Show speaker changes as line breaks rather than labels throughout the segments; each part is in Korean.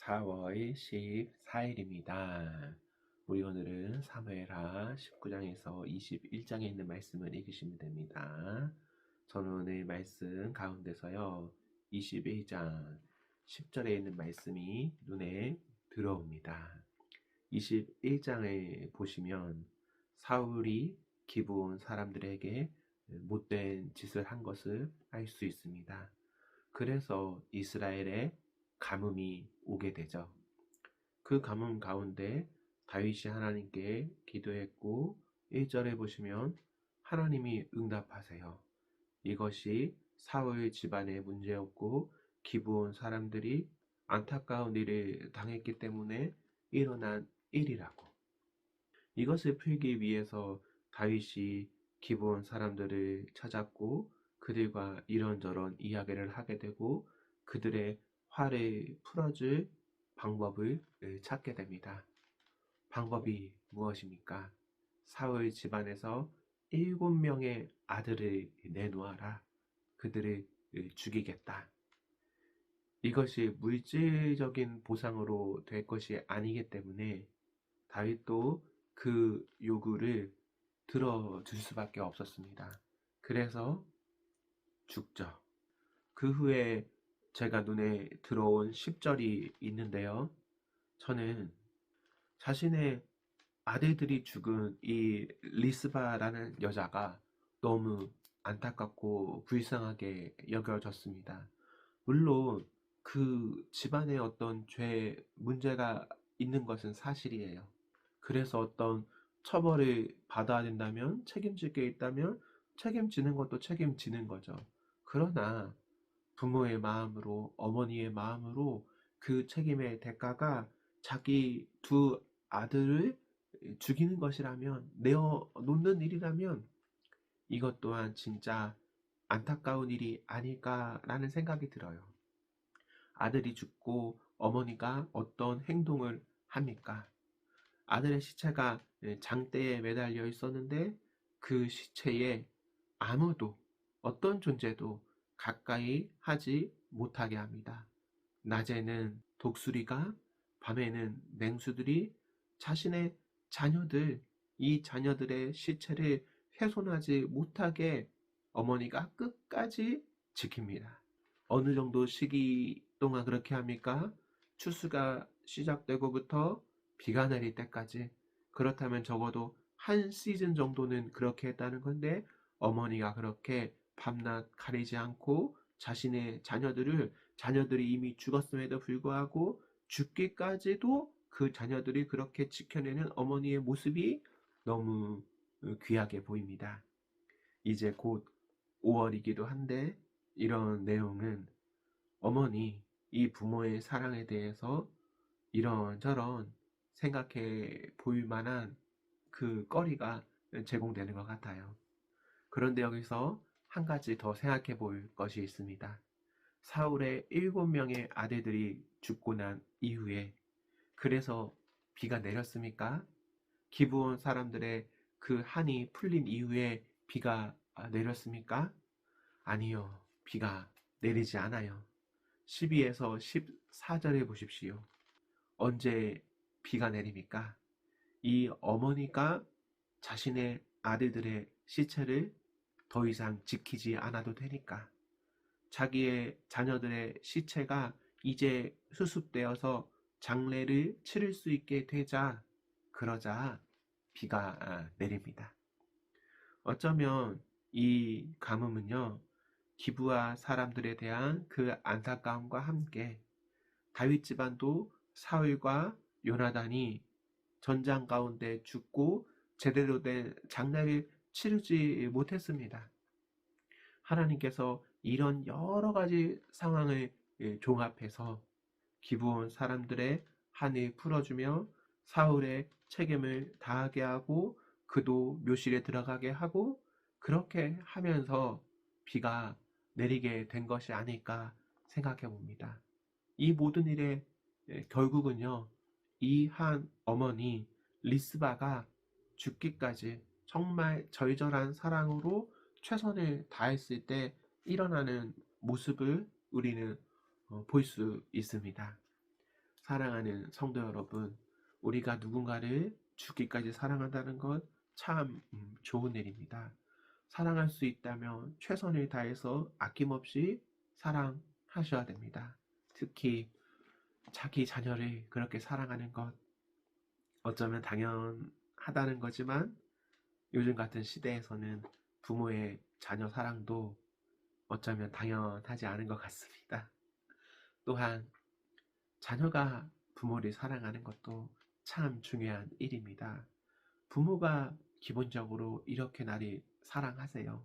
4월 14일입니다. 우리 오늘은 사무엘하 19장에서 21장에 있는 말씀을 읽으시면 됩니다. 저는 오늘 말씀 가운데서요, 21장 10절에 있는 말씀이 눈에 들어옵니다. 21장에 보시면 사울이 기브온 사람들에게 못된 짓을 한 것을 알 수 있습니다. 그래서 이스라엘에 가뭄이 오게 되죠. 그 가뭄 가운데 다윗이 하나님께 기도했고 1절에 보시면 하나님이 응답하세요. 이것이 사울 집안의 문제였고 기브온 사람들이 안타까운 일을 당했기 때문에 일어난 일이라고. 이것을 풀기 위해서 다윗이 기브온 사람들을 찾았고 그들과 이런저런 이야기를 하게 되고 그들의 화를 풀어줄 방법을 찾게 됩니다. 방법이 무엇입니까? 사울 집안에서 7명의 아들을 내놓아라. 그들을 죽이겠다. 이것이 물질적인 보상으로 될 것이 아니기 때문에 다윗도 그 요구를 들어줄 수밖에 없었습니다. 그래서 죽죠. 그 후에 제가 눈에 들어온 10절이 있는데요. 저는 자신의 아들들이 죽은 이 리스바라는 여자가 너무 안타깝고 불쌍하게 여겨졌습니다. 물론 그 집안에 어떤 죄 문제가 있는 것은 사실이에요. 그래서 어떤 처벌을 받아야 된다면 책임질 게 있다면 책임지는 것도 책임지는 거죠. 그러나 부모의 마음으로 어머니의 마음으로 그 책임의 대가가 자기 두 아들을 죽이는 것이라면 내어 놓는 일이라면 이것 또한 진짜 안타까운 일이 아닐까라는 생각이 들어요. 아들이 죽고 어머니가 어떤 행동을 합니까? 아들의 시체가 장대에 매달려 있었는데 그 시체에 아무도 어떤 존재도 가까이 하지 못하게 합니다. 낮에는 독수리가, 밤에는 맹수들이 자신의 자녀들, 이 자녀들의 시체를 훼손하지 못하게 어머니가 끝까지 지킵니다. 어느 정도 시기 동안 그렇게 합니까? 추수가 시작되고부터 비가 내릴 때까지. 그렇다면 적어도 한 시즌 정도는 그렇게 했다는 건데 어머니가 그렇게 밤낮 가리지 않고 자신의 자녀들이 이미 죽었음에도 불구하고 죽기까지도 그 자녀들이 그렇게 지켜내는 어머니의 모습이 너무 귀하게 보입니다. 이제 곧 5월이기도 한데 이런 내용은 어머니, 이 부모의 사랑에 대해서 이런저런 생각해 볼 만한 그 거리가 제공되는 것 같아요. 그런데 여기서 한 가지 더 생각해 볼 것이 있습니다. 사울의 7명의 아들들이 죽고 난 이후에 그래서 비가 내렸습니까? 기브온 사람들의 그 한이 풀린 이후에 비가 내렸습니까? 아니요. 비가 내리지 않아요. 12에서 14절에 보십시오. 언제 비가 내립니까? 이 어머니가 자신의 아들들의 시체를 더 이상 지키지 않아도 되니까 자기의 자녀들의 시체가 이제 수습되어서 장례를 치를 수 있게 되자 그러자 비가 내립니다. 어쩌면 이 가뭄은요 기브아 사람들에 대한 그 안타까움과 함께 다윗 집안도 사울과 요나단이 전장 가운데 죽고 제대로 된 장례를 치르지 못했습니다. 하나님께서 이런 여러 가지 상황을 종합해서 기브온 사람들의 한을 풀어주며 사울의 책임을 다하게 하고 그도 묘실에 들어가게 하고 그렇게 하면서 비가 내리게 된 것이 아닐까 생각해 봅니다. 이 모든 일의 결국은요. 이 한 어머니 리스바가 죽기까지 정말 절절한 사랑으로 최선을 다했을 때 일어나는 모습을 우리는 볼 수 있습니다. 사랑하는 성도 여러분, 우리가 누군가를 죽기까지 사랑한다는 것 참 좋은 일입니다. 사랑할 수 있다면 최선을 다해서 아낌없이 사랑하셔야 됩니다. 특히 자기 자녀를 그렇게 사랑하는 것, 어쩌면 당연하다는 거지만 요즘 같은 시대에서는 부모의 자녀 사랑도 어쩌면 당연하지 않은 것 같습니다. 또한 자녀가 부모를 사랑하는 것도 참 중요한 일입니다. 부모가 기본적으로 이렇게 나를 사랑하세요.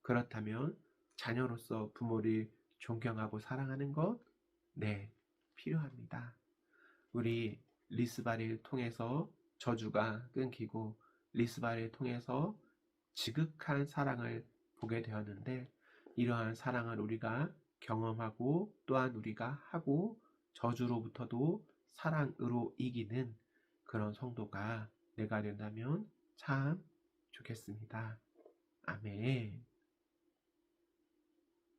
그렇다면 자녀로서 부모를 존경하고 사랑하는 것, 네, 필요합니다. 우리 리스바를 통해서 저주가 끊기고 리스바를 통해서 지극한 사랑을 보게 되었는데, 이러한 사랑을 우리가 경험하고 또한 우리가 하고 저주로부터도 사랑으로 이기는 그런 성도가 내가 된다면 참 좋겠습니다. 아멘.